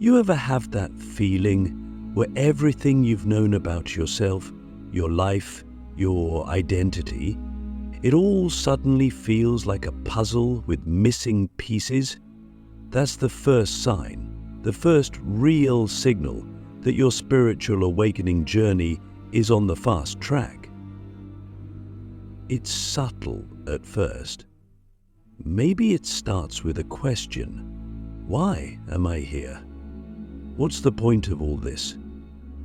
You ever have that feeling where everything you've known about yourself, your life, your identity, it all suddenly feels like a puzzle with missing pieces? That's the first sign, the first real signal that your spiritual awakening journey is on the fast track. It's subtle at first. Maybe it starts with a question. Why am I here? What's the point of all this?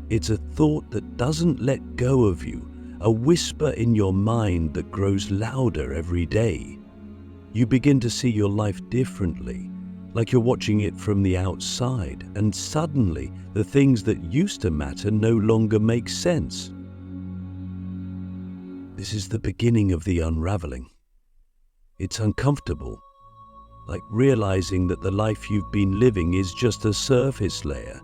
It's a thought that doesn't let go of you, a whisper in your mind that grows louder every day. You begin to see your life differently, like you're watching it from the outside, and suddenly the things that used to matter no longer make sense. This is the beginning of the unraveling. It's uncomfortable, like realizing that the life you've been living is just a surface layer,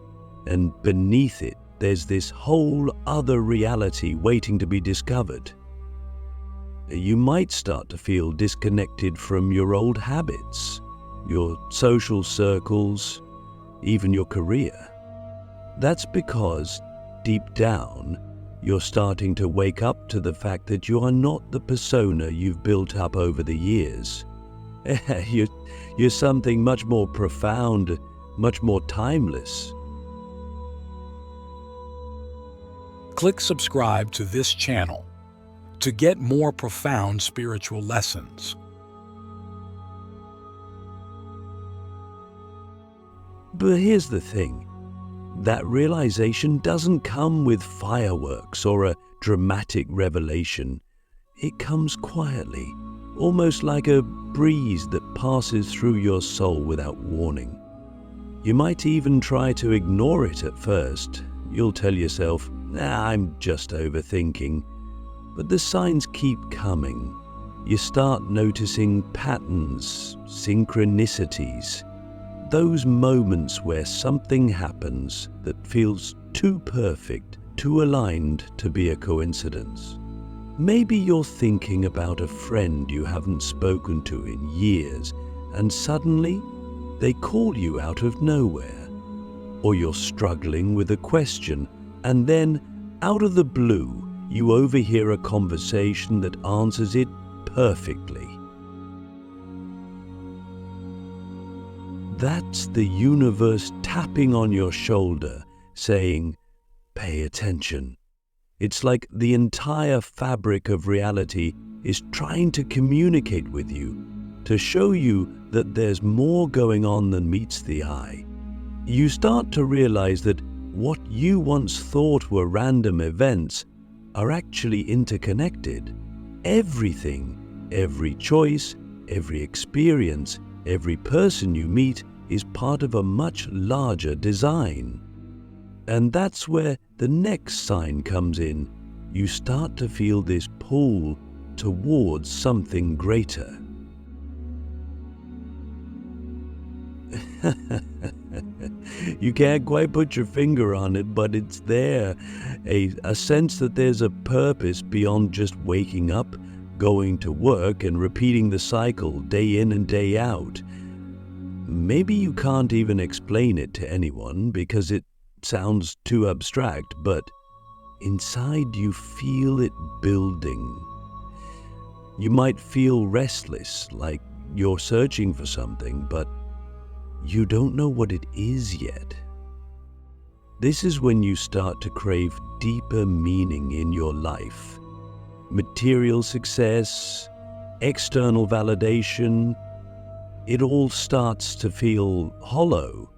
and beneath it there's this whole other reality waiting to be discovered. You might start to feel disconnected from your old habits, your social circles, even your career. That's because, deep down, you're starting to wake up to the fact that you are not the persona you've built up over the years. You're something much more profound, much more timeless. Click subscribe to this channel to get more profound spiritual lessons. But here's the thing. That realization doesn't come with fireworks or a dramatic revelation. It comes quietly, almost like a breeze that passes through your soul without warning. You might even try to ignore it at first. You'll tell yourself, I'm just overthinking. But the signs keep coming. You start noticing patterns, synchronicities. Those moments where something happens that feels too perfect, too aligned to be a coincidence. Maybe you're thinking about a friend you haven't spoken to in years, and suddenly they call you out of nowhere. Or you're struggling with a question, and then, out of the blue, you overhear a conversation that answers it perfectly. That's the universe tapping on your shoulder, saying, pay attention. It's like the entire fabric of reality is trying to communicate with you, to show you that there's more going on than meets the eye. You start to realize that what you once thought were random events are actually interconnected. Everything, every choice, every experience, every person you meet is part of a much larger design. And that's where the next sign comes in. You start to feel this pull towards something greater. You can't quite put your finger on it, but it's there. A sense that there's a purpose beyond just waking up, going to work, and repeating the cycle day in and day out. Maybe you can't even explain it to anyone because it sounds too abstract, but inside you feel it building. You might feel restless, like you're searching for something, but you don't know what it is yet. This is when you start to crave deeper meaning in your life. Material success, external validation, it all starts to feel hollow.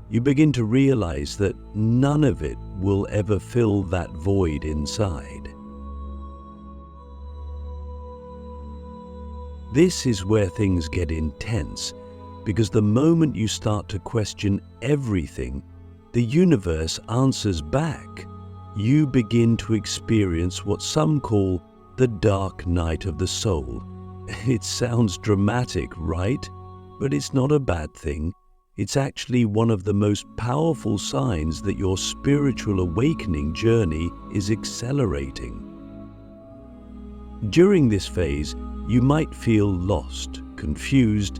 You begin to realize that none of it will ever fill that void inside. This is where things get intense, because the moment you start to question everything, the universe answers back. You begin to experience what some call the dark night of the soul. It sounds dramatic, right? But it's not a bad thing. It's actually one of the most powerful signs that your spiritual awakening journey is accelerating. During this phase, you might feel lost, confused,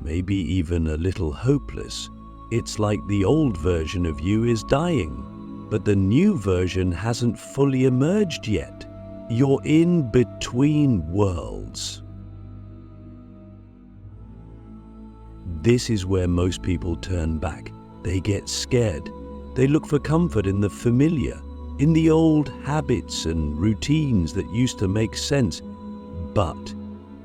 maybe even a little hopeless. It's like the old version of you is dying, but the new version hasn't fully emerged yet. You're in between worlds. This is where most people turn back. They get scared. They look for comfort in the familiar, in the old habits and routines that used to make sense. But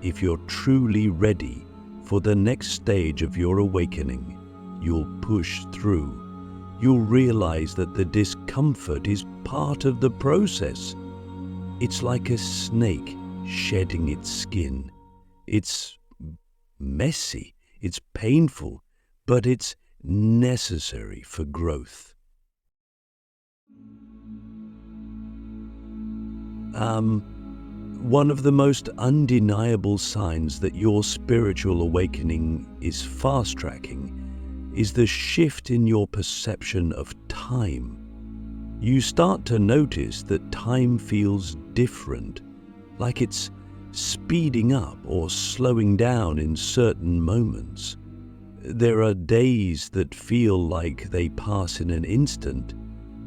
if you're truly ready for the next stage of your awakening, you'll push through. You'll realize that the discomfort is part of the process. It's like a snake shedding its skin. It's messy, it's painful, but it's necessary for growth. One of the most undeniable signs that your spiritual awakening is fast-tracking is the shift in your perception of time. You start to notice that time feels different, like it's speeding up or slowing down in certain moments. There are days that feel like they pass in an instant,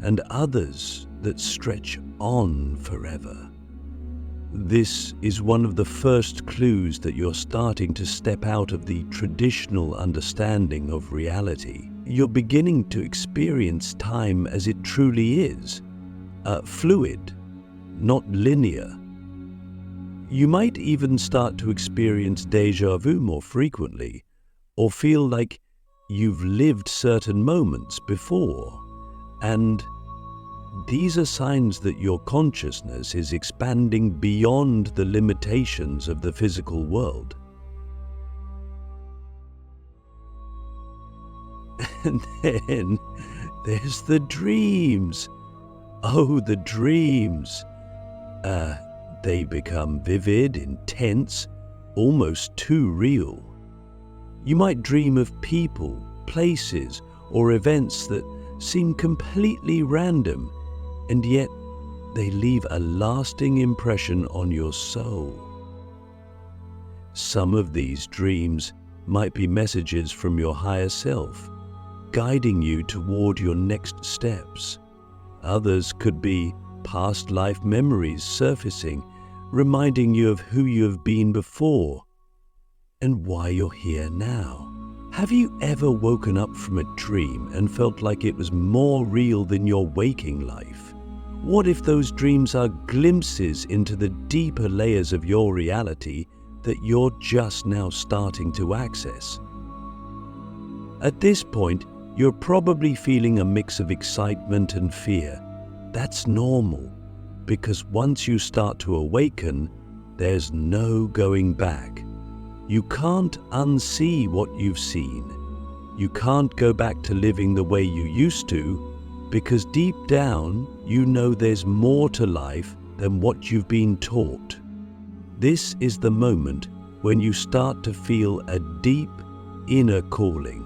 and others that stretch on forever. This is one of the first clues that you're starting to step out of the traditional understanding of reality. You're beginning to experience time as it truly is, fluid, not linear. You might even start to experience déjà vu more frequently, or feel like you've lived certain moments before, and these are signs that your consciousness is expanding beyond the limitations of the physical world. And then there's the dreams. Oh, the dreams. They become vivid, intense, almost too real. You might dream of people, places, or events that seem completely random, and yet they leave a lasting impression on your soul. Some of these dreams might be messages from your higher self, guiding you toward your next steps. Others could be past life memories surfacing, reminding you of who you have been before and why you're here now. Have you ever woken up from a dream and felt like it was more real than your waking life? What if those dreams are glimpses into the deeper layers of your reality that you're just now starting to access? At this point, you're probably feeling a mix of excitement and fear. That's normal, because once you start to awaken, there's no going back. You can't unsee what you've seen. You can't go back to living the way you used to, because deep down, you know there's more to life than what you've been taught. This is the moment when you start to feel a deep inner calling,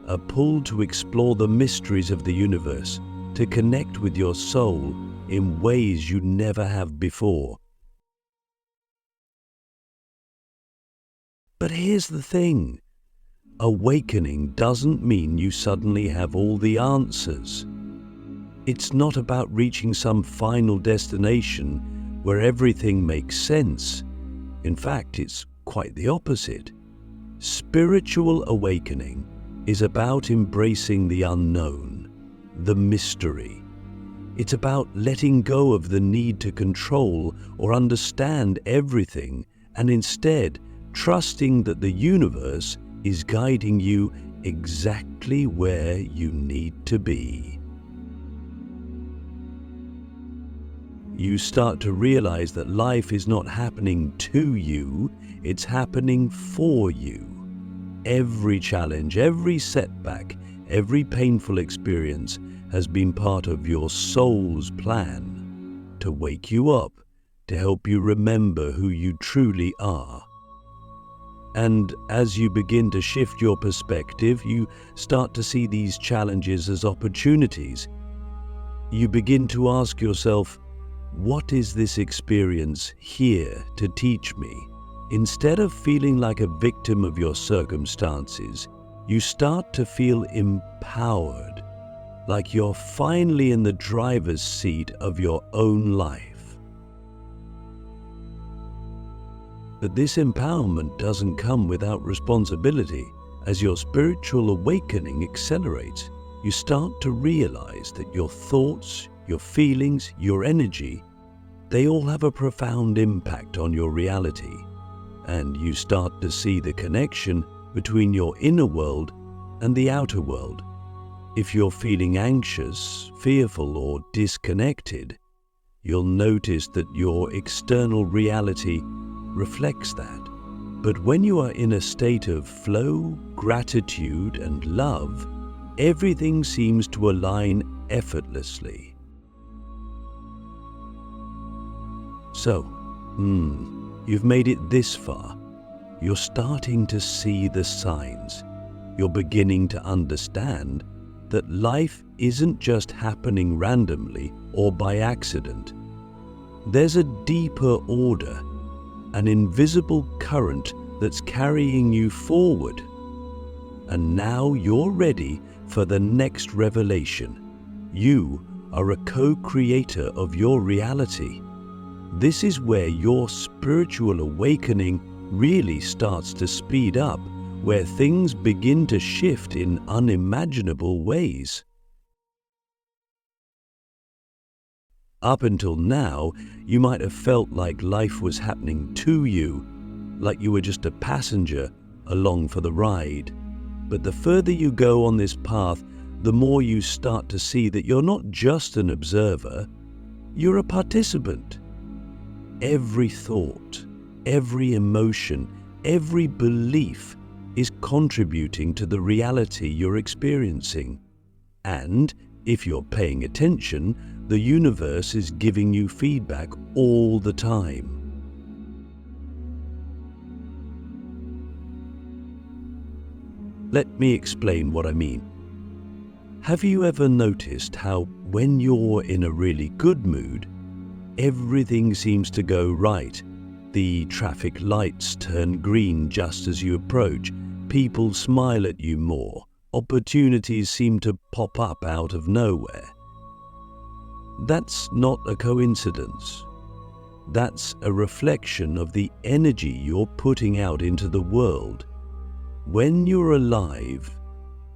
a pull to explore the mysteries of the universe, to connect with your soul in ways you never have before. But here's the thing. Awakening doesn't mean you suddenly have all the answers. It's not about reaching some final destination where everything makes sense. In fact, it's quite the opposite. Spiritual awakening is about embracing the unknown, the mystery. It's about letting go of the need to control or understand everything, and instead trusting that the universe is guiding you exactly where you need to be. You start to realize that life is not happening to you, it's happening for you. Every challenge, every setback, every painful experience has been part of your soul's plan to wake you up, to help you remember who you truly are. And as you begin to shift your perspective, you start to see these challenges as opportunities. You begin to ask yourself, what is this experience here to teach me? Instead of feeling like a victim of your circumstances, you start to feel empowered, like you're finally in the driver's seat of your own life. But this empowerment doesn't come without responsibility. As your spiritual awakening accelerates, you start to realize that your thoughts, your feelings, your energy, they all have a profound impact on your reality. And you start to see the connection between your inner world and the outer world. If you're feeling anxious, fearful, or disconnected, you'll notice that your external reality reflects that. But when you are in a state of flow, gratitude, and love, everything seems to align effortlessly. So, you've made it this far. You're starting to see the signs. You're beginning to understand that life isn't just happening randomly or by accident. There's a deeper order, an invisible current that's carrying you forward. And now you're ready for the next revelation. You are a co-creator of your reality. This is where your spiritual awakening really starts to speed up, where things begin to shift in unimaginable ways. Up until now, you might have felt like life was happening to you, like you were just a passenger along for the ride. But the further you go on this path, the more you start to see that you're not just an observer, you're a participant. Every thought, every emotion, every belief is contributing to the reality you're experiencing. And if you're paying attention, the universe is giving you feedback all the time. Let me explain what I mean. Have you ever noticed how when you're in a really good mood, everything seems to go right? The traffic lights turn green just as you approach, people smile at you more, opportunities seem to pop up out of nowhere. That's not a coincidence. That's a reflection of the energy you're putting out into the world. When you're alive,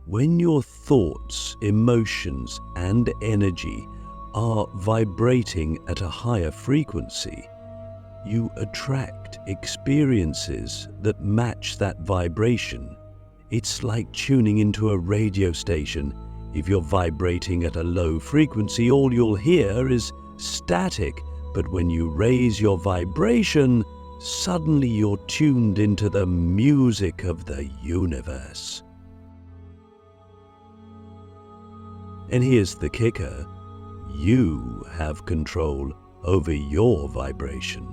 when your thoughts, emotions, and energy are vibrating at a higher frequency, you attract experiences that match that vibration. It's like tuning into a radio station. If you're vibrating at a low frequency, all you'll hear is static. But when you raise your vibration, suddenly you're tuned into the music of the universe. And here's the kicker. You have control over your vibration.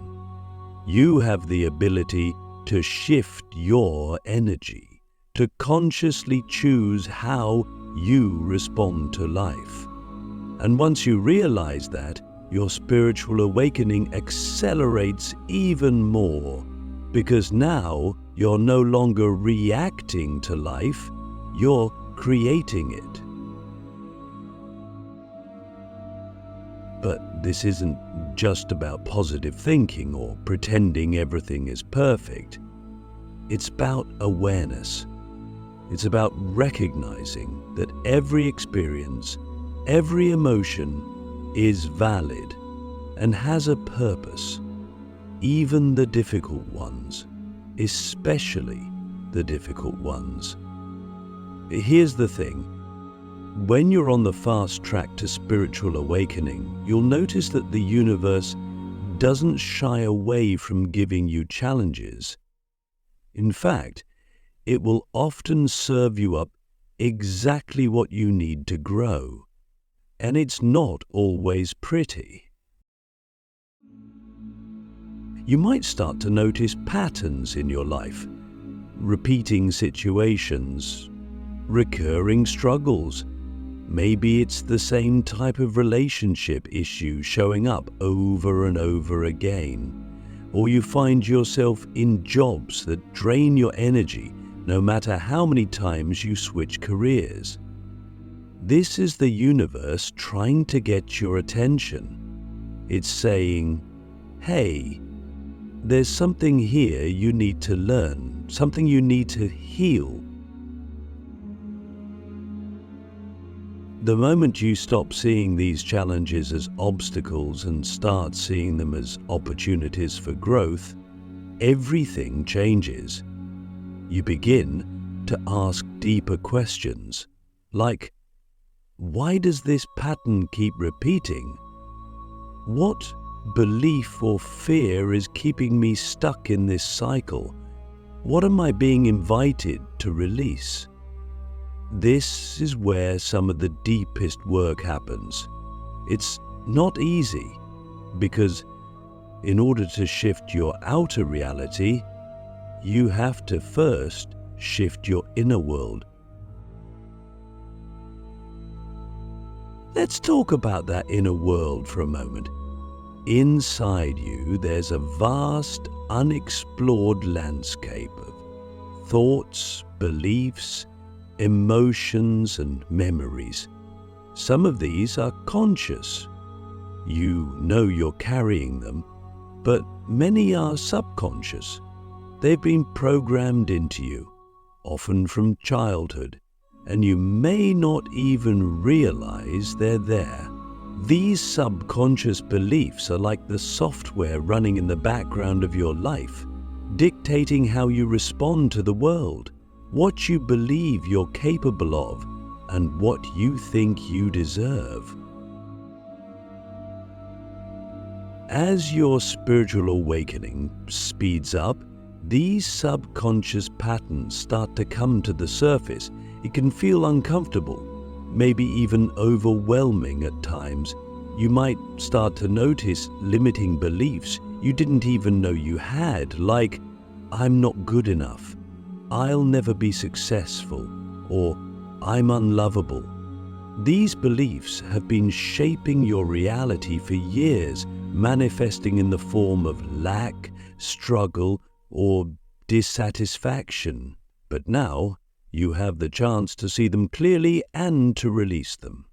You have the ability to shift your energy, to consciously choose how you respond to life. And once you realize that, your spiritual awakening accelerates even more, because now you're no longer reacting to life, you're creating it. But this isn't just about positive thinking or pretending everything is perfect. It's about awareness. It's about recognizing that every experience, every emotion is valid and has a purpose, even the difficult ones, especially the difficult ones. Here's the thing. When you're on the fast track to spiritual awakening, you'll notice that the universe doesn't shy away from giving you challenges. In fact, it will often serve you up exactly what you need to grow. And it's not always pretty. You might start to notice patterns in your life, repeating situations, recurring struggles. Maybe it's the same type of relationship issue showing up over and over again. Or you find yourself in jobs that drain your energy no matter how many times you switch careers. This is the universe trying to get your attention. It's saying, hey, there's something here you need to learn, something you need to heal. The moment you stop seeing these challenges as obstacles and start seeing them as opportunities for growth, everything changes. You begin to ask deeper questions, like, why does this pattern keep repeating? What belief or fear is keeping me stuck in this cycle? What am I being invited to release? This is where some of the deepest work happens. It's not easy, because in order to shift your outer reality, you have to first shift your inner world. Let's talk about that inner world for a moment. Inside you, there's a vast, unexplored landscape of thoughts, beliefs, emotions, and memories. Some of these are conscious. You know you're carrying them, but many are subconscious. They've been programmed into you, often from childhood, and you may not even realize they're there. These subconscious beliefs are like the software running in the background of your life, dictating how you respond to the world, what you believe you're capable of, and what you think you deserve. As your spiritual awakening speeds up, these subconscious patterns start to come to the surface. It can feel uncomfortable, maybe even overwhelming at times. You might start to notice limiting beliefs you didn't even know you had, like, I'm not good enough, I'll never be successful, or I'm unlovable. These beliefs have been shaping your reality for years, manifesting in the form of lack, struggle, or dissatisfaction. But now, you have the chance to see them clearly and to release them.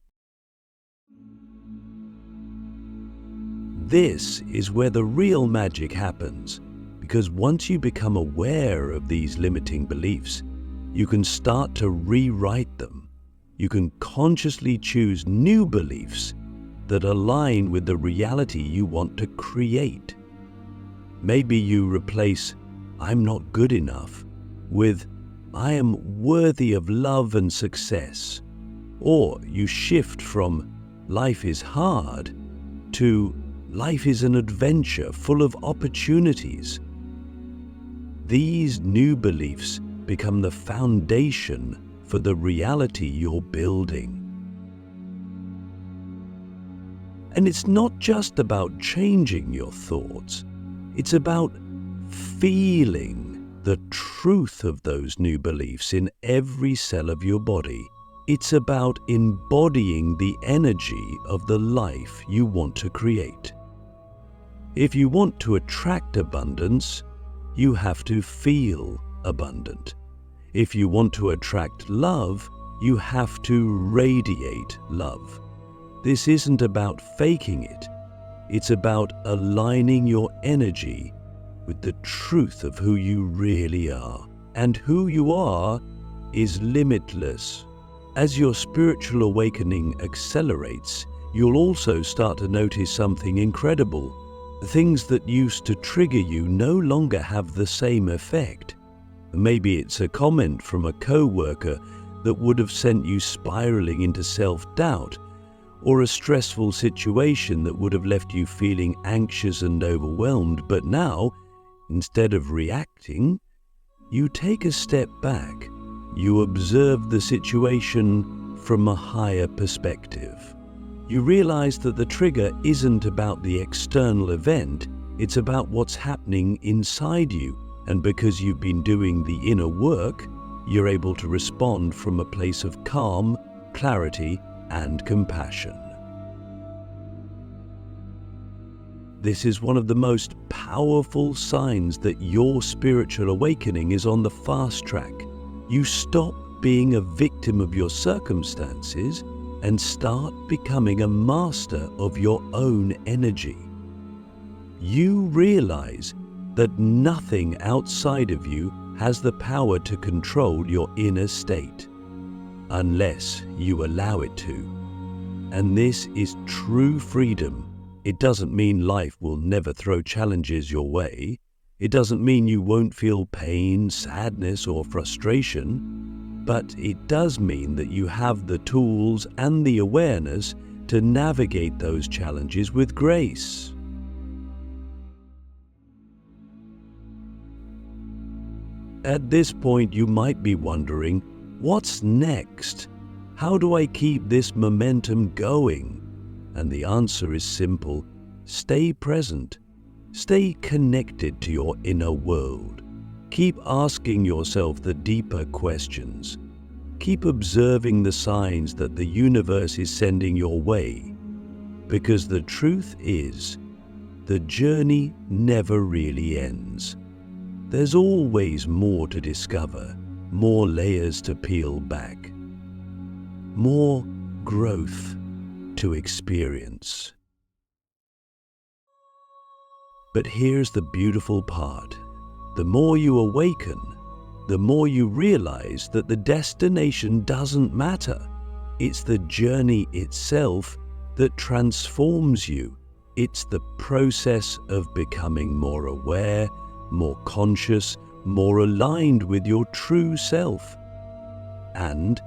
This is where the real magic happens, because once you become aware of these limiting beliefs, you can start to rewrite them. You can consciously choose new beliefs that align with the reality you want to create. Maybe you replace "I'm not good enough" with "I am worthy of love and success." Or you shift from "life is hard" to "life is an adventure full of opportunities." These new beliefs become the foundation for the reality you're building. And it's not just about changing your thoughts, it's about feeling the truth of those new beliefs in every cell of your body. It's about embodying the energy of the life you want to create. If you want to attract abundance, you have to feel abundant. If you want to attract love, you have to radiate love. This isn't about faking it. It's about aligning your energy with the truth of who you really are. And who you are is limitless. As your spiritual awakening accelerates, you'll also start to notice something incredible. Things that used to trigger you no longer have the same effect. Maybe it's a comment from a co-worker that would have sent you spiraling into self-doubt, or a stressful situation that would have left you feeling anxious and overwhelmed. But now, instead of reacting, you take a step back. You observe the situation from a higher perspective. You realize that the trigger isn't about the external event, it's about what's happening inside you. And because you've been doing the inner work, you're able to respond from a place of calm, clarity, and compassion. This is one of the most powerful signs that your spiritual awakening is on the fast track. You stop being a victim of your circumstances and start becoming a master of your own energy. You realize that nothing outside of you has the power to control your inner state, unless you allow it to. And this is true freedom. It doesn't mean life will never throw challenges your way. It doesn't mean you won't feel pain, sadness, or frustration. But it does mean that you have the tools and the awareness to navigate those challenges with grace. At this point, you might be wondering, what's next? How do I keep this momentum going? And the answer is simple. Stay present. Stay connected to your inner world. Keep asking yourself the deeper questions. Keep observing the signs that the universe is sending your way. Because the truth is, the journey never really ends. There's always more to discover, more layers to peel back, more growth to experience. But here's the beautiful part. The more you awaken, the more you realize that the destination doesn't matter. It's the journey itself that transforms you. It's the process of becoming more aware, more conscious, more aligned with your true self. And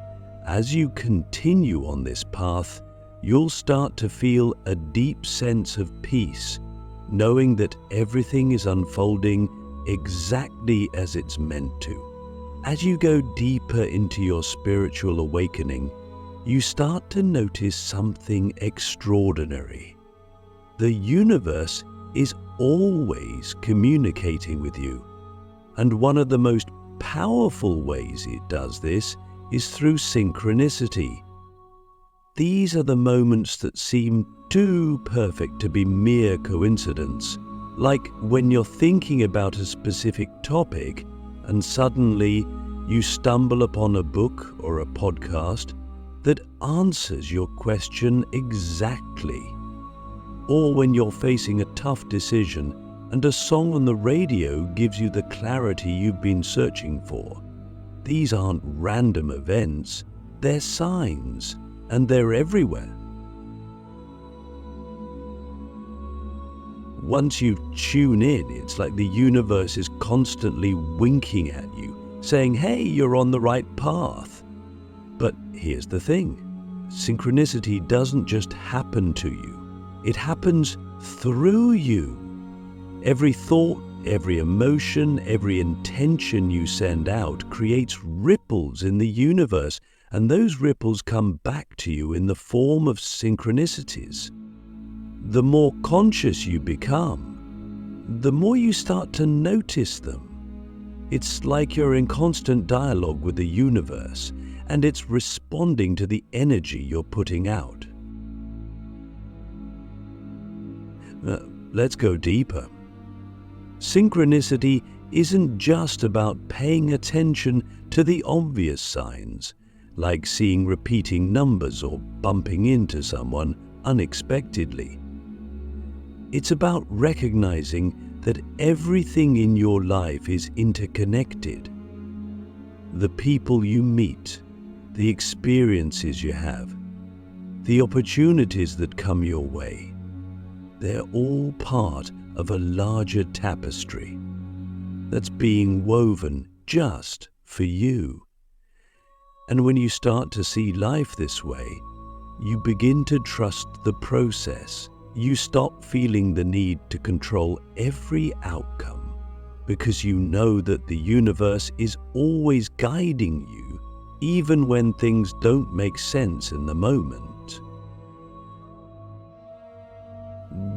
as you continue on this path, you'll start to feel a deep sense of peace, knowing that everything is unfolding exactly as it's meant to. As you go deeper into your spiritual awakening, you start to notice something extraordinary. The universe is always communicating with you, and one of the most powerful ways it does this is through synchronicity. These are the moments that seem too perfect to be mere coincidence, like when you're thinking about a specific topic and suddenly you stumble upon a book or a podcast that answers your question exactly. Or when you're facing a tough decision and a song on the radio gives you the clarity you've been searching for. These aren't random events, they're signs, and they're everywhere. Once you tune in, it's like the universe is constantly winking at you, saying, hey, you're on the right path. But here's the thing, synchronicity doesn't just happen to you. It happens through you. Every thought, every emotion, every intention you send out creates ripples in the universe, and those ripples come back to you in the form of synchronicities. The more conscious you become, the more you start to notice them. It's like you're in constant dialogue with the universe, and it's responding to the energy you're putting out. Let's go deeper. Synchronicity isn't just about paying attention to the obvious signs, like seeing repeating numbers or bumping into someone unexpectedly. It's about recognizing that everything in your life is interconnected. The people you meet, the experiences you have, the opportunities that come your way, they're all part of a larger tapestry that's being woven just for you. And when you start to see life this way, you begin to trust the process. You stop feeling the need to control every outcome because you know that the universe is always guiding you, even when things don't make sense in the moment.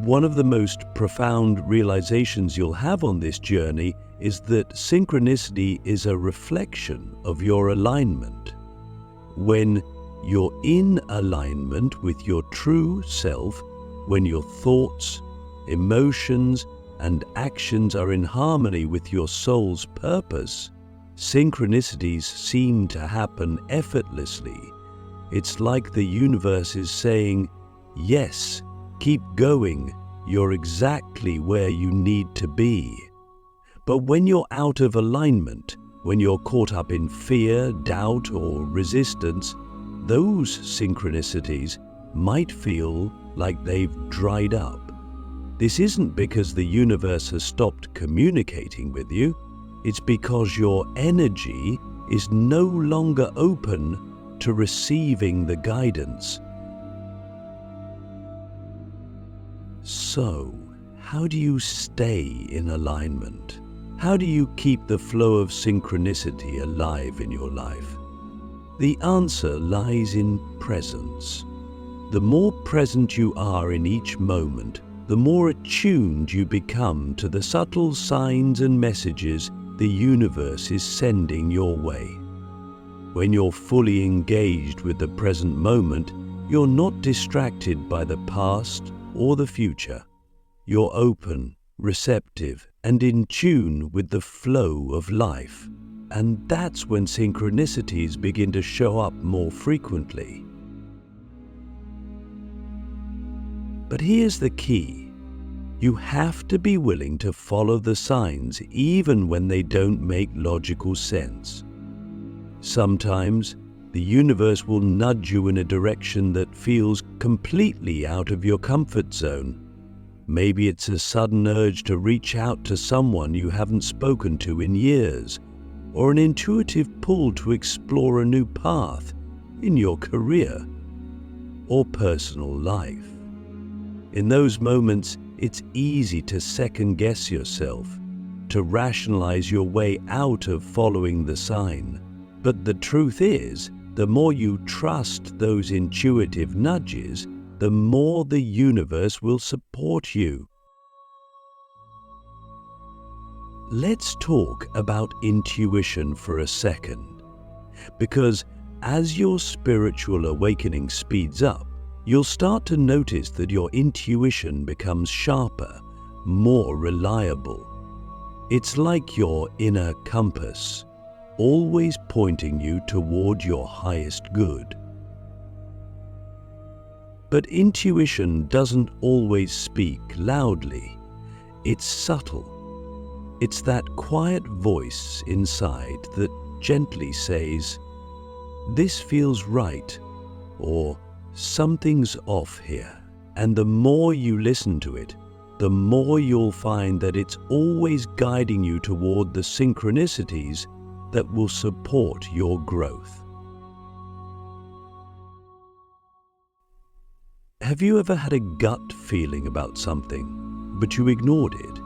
One of the most profound realizations you'll have on this journey is that synchronicity is a reflection of your alignment. When you're in alignment with your true self, when your thoughts, emotions, and actions are in harmony with your soul's purpose, Synchronicities seem to happen effortlessly. It's like the universe is saying, yes, keep going, you're exactly where you need to be. But when you're out of alignment, when you're caught up in fear, doubt, or resistance, those synchronicities might feel like they've dried up. This isn't because the universe has stopped communicating with you. It's because your energy is no longer open to receiving the guidance. So, how do you stay in alignment? How do you keep the flow of synchronicity alive in your life? The answer lies in presence. The more present you are in each moment, the more attuned you become to the subtle signs and messages the universe is sending your way. When you're fully engaged with the present moment, you're not distracted by the past or the future. You're open, receptive, and in tune with the flow of life. And that's when synchronicities begin to show up more frequently. But here's the key. You have to be willing to follow the signs even when they don't make logical sense. Sometimes, the universe will nudge you in a direction that feels completely out of your comfort zone. Maybe it's a sudden urge to reach out to someone you haven't spoken to in years, or an intuitive pull to explore a new path in your career or personal life. In those moments, it's easy to second-guess yourself, to rationalize your way out of following the sign. But the truth is, the more you trust those intuitive nudges, the more the universe will support you. Let's talk about intuition for a second, because as your spiritual awakening speeds up, you'll start to notice that your intuition becomes sharper, more reliable. It's like your inner compass, always pointing you toward your highest good. But intuition doesn't always speak loudly. It's subtle. It's that quiet voice inside that gently says, "This feels right," or "Something's off here." And the more you listen to it, the more you'll find that it's always guiding you toward the synchronicities that will support your growth. Have you ever had a gut feeling about something, but you ignored it,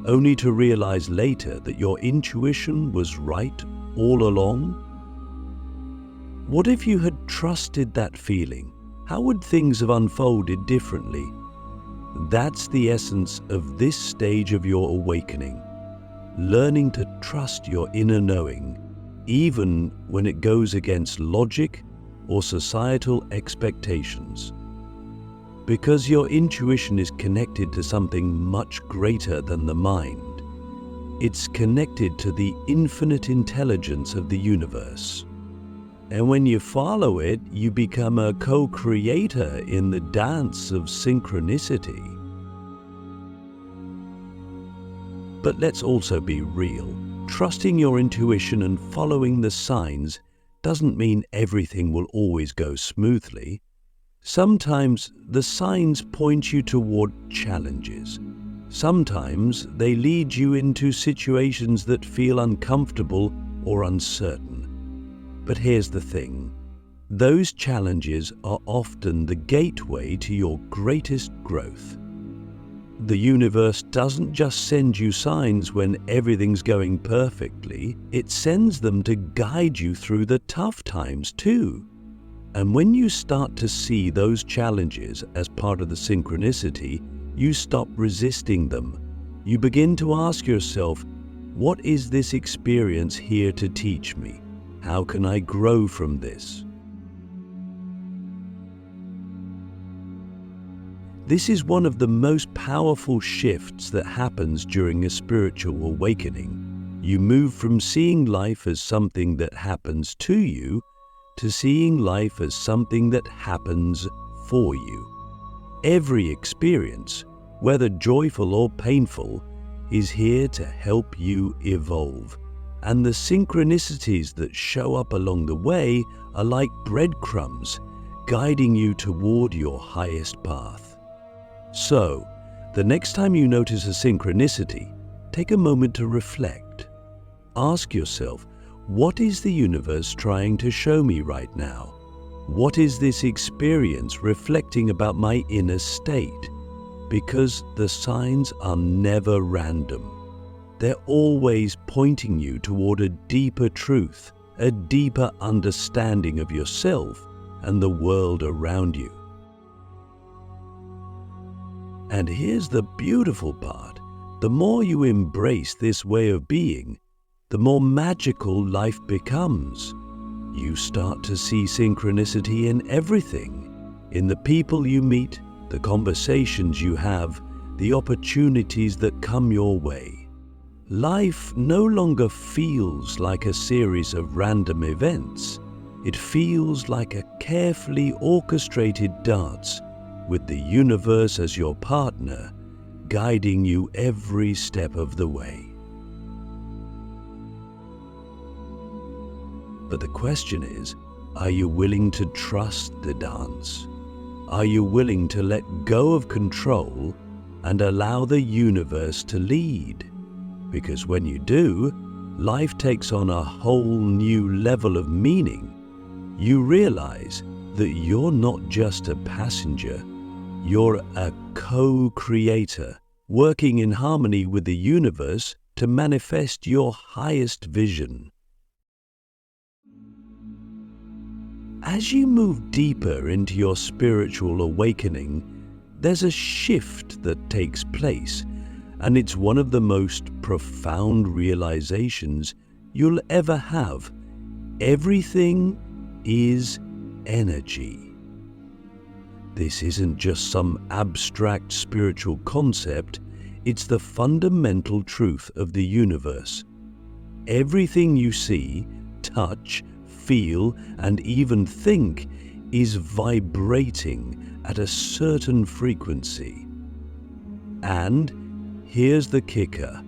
only to realize later that your intuition was right all along? What if you had trusted that feeling? How would things have unfolded differently? That's the essence of this stage of your awakening, learning to trust your inner knowing, even when it goes against logic or societal expectations. Because your intuition is connected to something much greater than the mind. It's connected to the infinite intelligence of the universe. And when you follow it, you become a co-creator in the dance of synchronicity. But let's also be real. Trusting your intuition and following the signs doesn't mean everything will always go smoothly. Sometimes the signs point you toward challenges. Sometimes they lead you into situations that feel uncomfortable or uncertain. But here's the thing. Those challenges are often the gateway to your greatest growth. The universe doesn't just send you signs when everything's going perfectly, it sends them to guide you through the tough times too. And when you start to see those challenges as part of the synchronicity, you stop resisting them. You begin to ask yourself, what is this experience here to teach me? How can I grow from this? This is one of the most powerful shifts that happens during a spiritual awakening. You move from seeing life as something that happens to you to seeing life as something that happens for you. Every experience, whether joyful or painful, is here to help you evolve. And the synchronicities that show up along the way are like breadcrumbs, guiding you toward your highest path. So, the next time you notice a synchronicity, take a moment to reflect. Ask yourself, what is the universe trying to show me right now? What is this experience reflecting about my inner state? Because the signs are never random. They're always pointing you toward a deeper truth, a deeper understanding of yourself and the world around you. And here's the beautiful part. The more you embrace this way of being, the more magical life becomes. You start to see synchronicity in everything, in the people you meet, the conversations you have, the opportunities that come your way. Life no longer feels like a series of random events. It feels like a carefully orchestrated dance with the universe as your partner, guiding you every step of the way. But the question is, are you willing to trust the dance? Are you willing to let go of control and allow the universe to lead? Because when you do, life takes on a whole new level of meaning. You realize that you're not just a passenger, you're a co-creator, working in harmony with the universe to manifest your highest vision. As you move deeper into your spiritual awakening, there's a shift that takes place, and it's one of the most profound realizations you'll ever have. Everything is energy. This isn't just some abstract spiritual concept, it's the fundamental truth of the universe. Everything you see, touch, feel, and even think is vibrating at a certain frequency. And here's the kicker: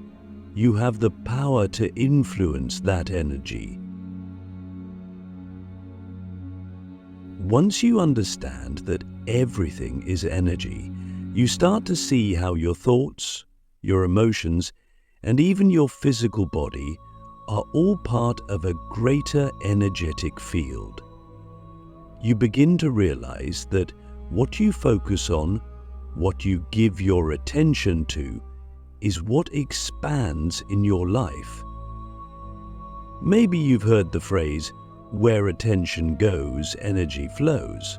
you have the power to influence that energy. Once you understand that everything is energy, you start to see how your thoughts, your emotions, and even your physical body are all part of a greater energetic field. You begin to realize that what you focus on, what you give your attention to, is what expands in your life. Maybe you've heard the phrase, "Where attention goes, energy flows."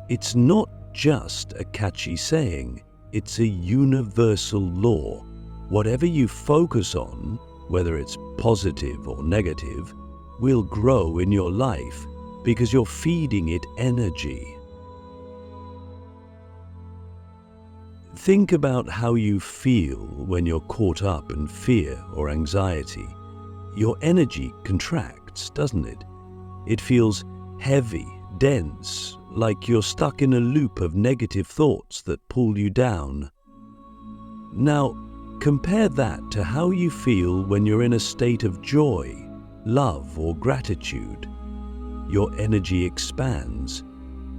It's not just a catchy saying, it's a universal law. Whatever you focus on, whether it's positive or negative, will grow in your life because you're feeding it energy. Think about how you feel when you're caught up in fear or anxiety. Your energy contracts, doesn't it? It feels heavy, dense, like you're stuck in a loop of negative thoughts that pull you down. Now, compare that to how you feel when you're in a state of joy, love, or gratitude. Your energy expands.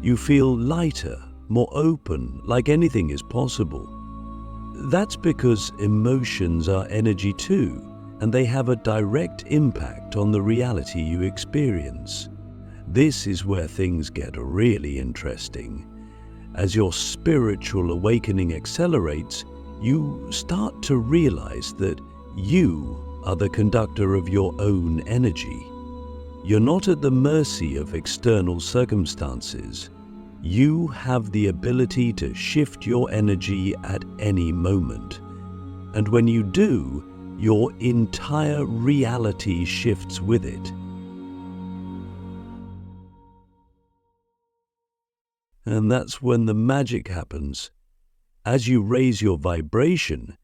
You feel lighter, more open, like anything is possible. That's because emotions are energy too, and they have a direct impact on the reality you experience. This is where things get really interesting. As your spiritual awakening accelerates, you start to realize that you are the conductor of your own energy. You're not at the mercy of external circumstances. You have the ability to shift your energy at any moment. And when you do, your entire reality shifts with it. And that's when the magic happens. As you raise your vibration,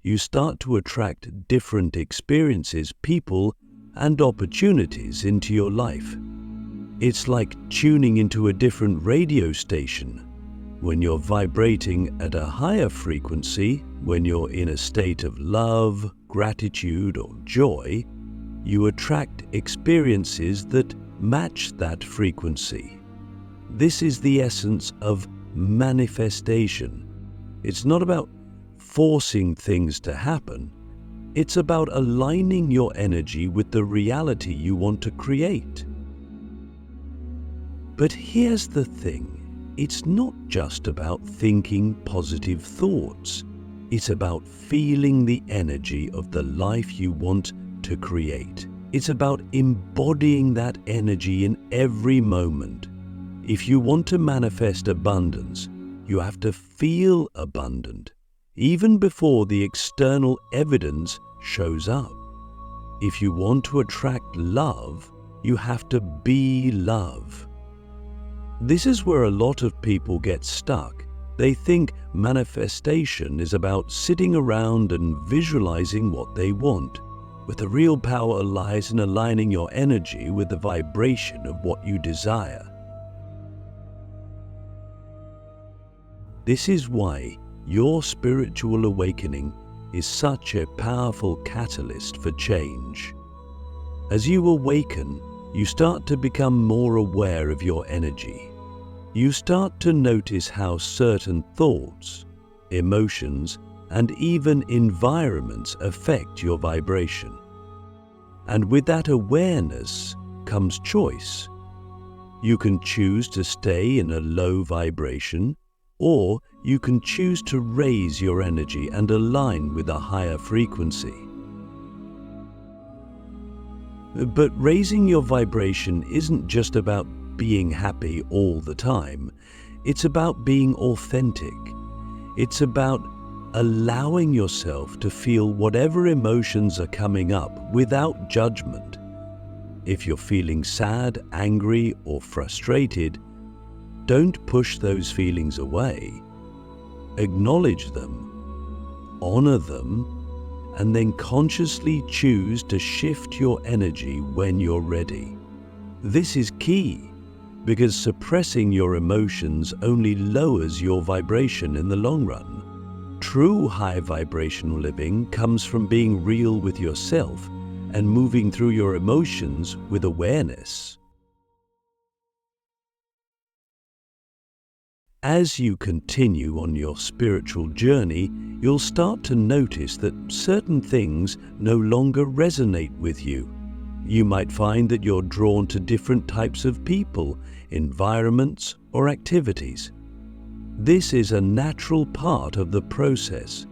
you start to attract different experiences, people, and opportunities into your life. It's like tuning into a different radio station. When you're vibrating at a higher frequency, when you're in a state of love, gratitude, or joy, you attract experiences that match that frequency. This is the essence of manifestation. It's not about forcing things to happen. It's about aligning your energy with the reality you want to create. But here's the thing. It's not just about thinking positive thoughts. It's about feeling the energy of the life you want to create. It's about embodying that energy in every moment. If you want to manifest abundance, you have to feel abundant, even before the external evidence shows up. If you want to attract love, you have to be love. This is where a lot of people get stuck. They think manifestation is about sitting around and visualizing what they want, but the real power lies in aligning your energy with the vibration of what you desire. This is why your spiritual awakening is such a powerful catalyst for change. As you awaken, you start to become more aware of your energy. You start to notice how certain thoughts, emotions, and even environments affect your vibration. And with that awareness comes choice. You can choose to stay in a low vibration, or you can choose to raise your energy and align with a higher frequency. But raising your vibration isn't just about being happy all the time. It's about being authentic. It's about allowing yourself to feel whatever emotions are coming up without judgment. If you're feeling sad, angry, or frustrated, don't push those feelings away. Acknowledge them, honor them, and then consciously choose to shift your energy when you're ready. This is key, because suppressing your emotions only lowers your vibration in the long run. True high vibrational living comes from being real with yourself and moving through your emotions with awareness. As you continue on your spiritual journey, you'll start to notice that certain things no longer resonate with you. You might find that you're drawn to different types of people, environments, or activities. This is a natural part of the process.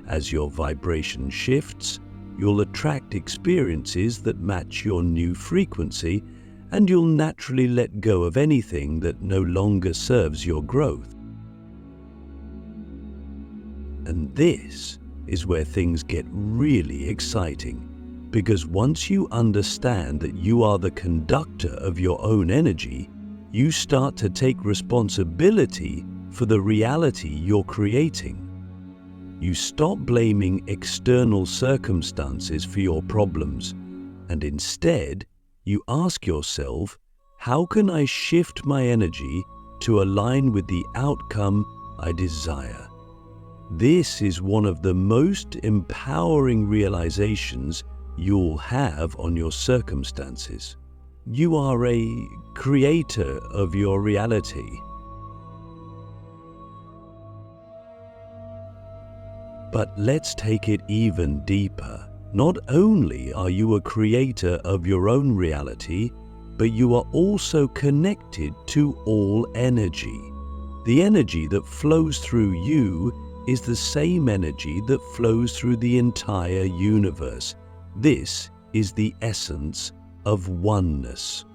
As your vibration shifts, you'll attract experiences that match your new frequency, and you'll naturally let go of anything that no longer serves your growth. And this is where things get really exciting. Because once you understand that you are the conductor of your own energy, you start to take responsibility for the reality you're creating. You stop blaming external circumstances for your problems, and instead, you ask yourself, how can I shift my energy to align with the outcome I desire? This is one of the most empowering realizations you'll have on your circumstances. You are a creator of your reality. But let's take it even deeper. Not only are you a creator of your own reality, but you are also connected to all energy. The energy that flows through you is the same energy that flows through the entire universe. This is the essence of oneness.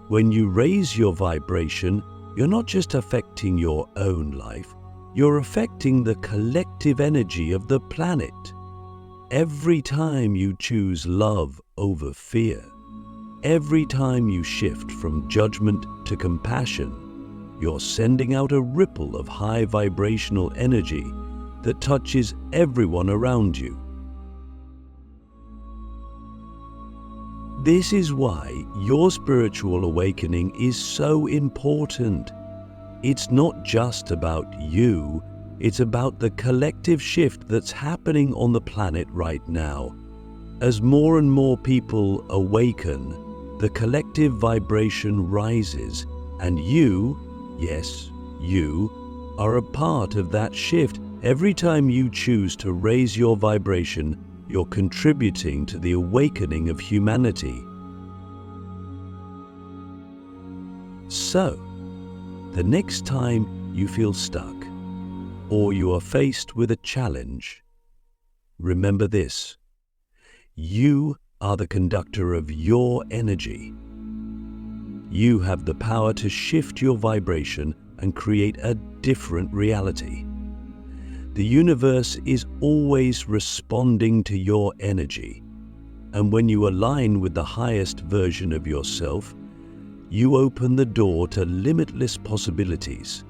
When you raise your vibration, you're not just affecting your own life, you're affecting the collective energy of the planet. Every time you choose love over fear, every time you shift from judgment to compassion, you're sending out a ripple of high vibrational energy that touches everyone around you. This is why your spiritual awakening is so important. It's not just about you, it's about the collective shift that's happening on the planet right now. As more and more people awaken, the collective vibration rises, and you, yes, you, are a part of that shift. Every time you choose to raise your vibration, you're contributing to the awakening of humanity. So, the next time you feel stuck, or you are faced with a challenge, remember this: you are the conductor of your energy. You have the power to shift your vibration and create a different reality. The universe is always responding to your energy, and when you align with the highest version of yourself, you open the door to limitless possibilities.